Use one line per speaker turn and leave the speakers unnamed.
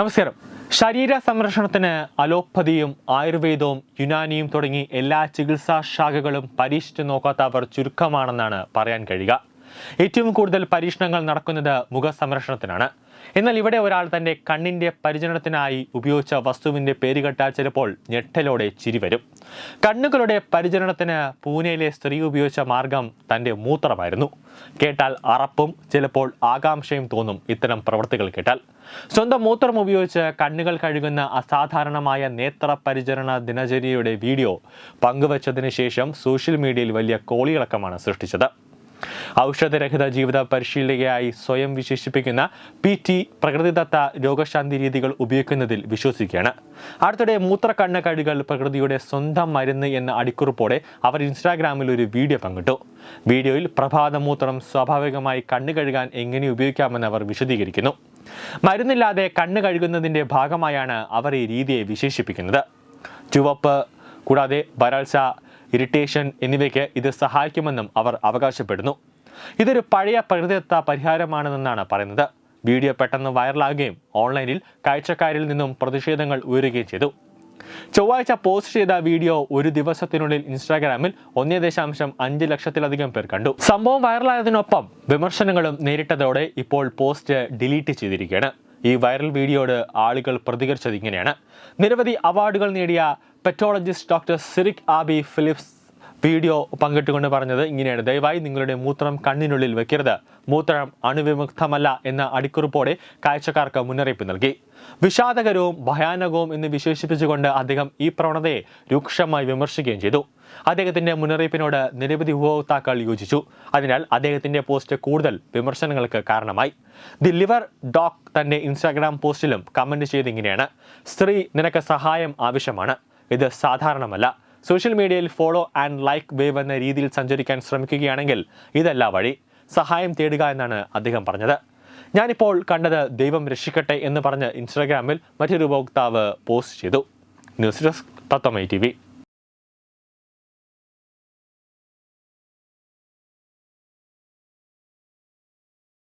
നമസ്കാരം. ശരീര സംരക്ഷണത്തിന് അലോപ്പതിയും ആയുർവേദവും യുനാനിയും തുടങ്ങി എല്ലാ ചികിത്സാ ശാഖകളും പരീക്ഷിച്ചു നോക്കാത്തവർ ചുരുക്കമാണെന്നാണ് പറയാൻ കഴിയുക. ഏറ്റവും കൂടുതൽ പരീക്ഷണങ്ങൾ നടക്കുന്നത് മുഖ സംരക്ഷണത്തിനാണ്. എന്നാൽ ഇവിടെ ഒരാൾ തന്റെ കണ്ണിന്റെ പരിചരണത്തിനായി ഉപയോഗിച്ച വസ്തുവിന്റെ പേര് കേട്ടാൽ ചിലപ്പോൾ ഞെട്ടലോടെ ചിരി വരും. കണ്ണുകളുടെ പരിചരണത്തിന് പൂനെയിലെ സ്ത്രീ ഉപയോഗിച്ച മാർഗം തന്റെ മൂത്രമായിരുന്നു. കേട്ടാൽ അറപ്പും ചിലപ്പോൾ ആകാംക്ഷയും തോന്നും ഇത്തരം പ്രവൃത്തികൾ കേട്ടാൽ. സ്വന്തം മൂത്രം ഉപയോഗിച്ച് കണ്ണുകൾ കഴുകുന്ന അസാധാരണമായ നേത്ര പരിചരണ ദിനചര്യയുടെ വീഡിയോ പങ്കുവച്ചതിന് ശേഷം സോഷ്യൽ മീഡിയയിൽ വലിയ കോളിളക്കമാണ് സൃഷ്ടിച്ചത്. ഔഷധരഹിത ജീവിത പരിശീലകയായി സ്വയം വിശേഷിപ്പിക്കുന്ന PT പ്രകൃതിദത്ത രോഗശാന്തി രീതികൾ ഉപയോഗിക്കുന്നതിൽ വിശ്വസിക്കുകയാണ്. അടുത്തിടെ മൂത്രക്കണ്ണ് കഴുകൽ പ്രകൃതിയുടെ സ്വന്തം മരുന്ന് എന്ന അടിക്കുറിപ്പോടെ അവർ ഇൻസ്റ്റാഗ്രാമിൽ ഒരു വീഡിയോ പങ്കിട്ടു. വീഡിയോയിൽ പ്രഭാതമൂത്രം സ്വാഭാവികമായി കണ്ണ് കഴുകാൻ എങ്ങനെ ഉപയോഗിക്കാമെന്ന് അവർ വിശദീകരിക്കുന്നു. മരുന്നില്ലാതെ കണ്ണ് കഴുകുന്നതിന്റെ ഭാഗമായാണ് അവർ ഈ രീതിയെ വിശേഷിപ്പിക്കുന്നത്. ചുവപ്പ് കൂടാതെ വരൾച്ച, ഇറിറ്റേഷൻ എന്നിവയ്ക്ക് ഇത് സഹായിക്കുമെന്നും അവർ അവകാശപ്പെടുന്നു. ഇതൊരു പഴയ പ്രകൃതിദത്ത പരിഹാരമാണെന്നാണ് പറയുന്നത്. വീഡിയോ പെട്ടെന്ന് വൈറലാകുകയും ഓൺലൈനിൽ കാഴ്ചക്കാരിൽ നിന്നും പ്രതിഷേധങ്ങൾ ഉയരുകയും ചെയ്തു. ചൊവ്വാഴ്ച പോസ്റ്റ് ചെയ്ത വീഡിയോ ഒരു ദിവസത്തിനുള്ളിൽ ഇൻസ്റ്റാഗ്രാമിൽ 1.5 ലക്ഷത്തിലധികം പേർ കണ്ടു. സംഭവം വൈറലായതിനൊപ്പം വിമർശനങ്ങളും നേരിട്ടതോടെ ഇപ്പോൾ പോസ്റ്റ് ഡിലീറ്റ് ചെയ്തിരിക്കുകയാണ്. ഈ വൈറൽ വീഡിയോയോട് ആളുകൾ പ്രതികരിച്ചത് ഇങ്ങനെയാണ്. നിരവധി അവാർഡുകൾ നേടിയ പെറ്റോളജിസ്റ്റ് ഡോക്ടർ സിറിക് ആബി ഫിലിപ്സ് വീഡിയോ പങ്കിട്ടുകൊണ്ട് പറഞ്ഞത് ഇങ്ങനെയാണ്: ദയവായി നിങ്ങളുടെ മൂത്രം കണ്ണിനുള്ളിൽ വെക്കരുത്, മൂത്രം അണുവിമുക്തമല്ല എന്ന അടിക്കുറിപ്പോടെ കാഴ്ചക്കാർക്ക് മുന്നറിയിപ്പ് നൽകി. വിഷാദകരവും ഭയാനകവും എന്ന് വിശേഷിപ്പിച്ചുകൊണ്ട് അദ്ദേഹം ഈ പ്രവണതയെ രൂക്ഷമായി വിമർശിക്കുകയും ചെയ്തു. അദ്ദേഹത്തിന്റെ മുന്നറിയിപ്പിനോട് നിരവധി ഉപഭോക്താക്കൾ യോജിച്ചു. അതിനാൽ അദ്ദേഹത്തിന്റെ പോസ്റ്റ് കൂടുതൽ വിമർശനങ്ങൾക്ക് കാരണമായി. ദി ലിവർ ഡോക് തന്റെ ഇൻസ്റ്റാഗ്രാം പോസ്റ്റിലും കമന്റ് ചെയ്ത് ഇങ്ങനെയാണ്: സ്ത്രീ, നിനക്ക് സഹായം ആവശ്യമാണ്. ഇത് സാധാരണമല്ല. സോഷ്യൽ മീഡിയയിൽ ഫോളോ ആൻഡ് ലൈക്ക് വേവ് എന്ന രീതിയിൽ സഞ്ചരിക്കാൻ ശ്രമിക്കുകയാണെങ്കിൽ ഇതല്ല വഴി. സഹായം തേടുക എന്നാണ് അദ്ദേഹം പറഞ്ഞത്. ഞാനിപ്പോൾ കണ്ടത് ദൈവം രക്ഷിക്കട്ടെ എന്ന് പറഞ്ഞ് ഇൻസ്റ്റാഗ്രാമിൽ മറ്റൊരു ഉപഭോക്താവ് പോസ്റ്റ് ചെയ്തു. ന്യൂസ് ഡെസ്ക് തത്വമൈ TV.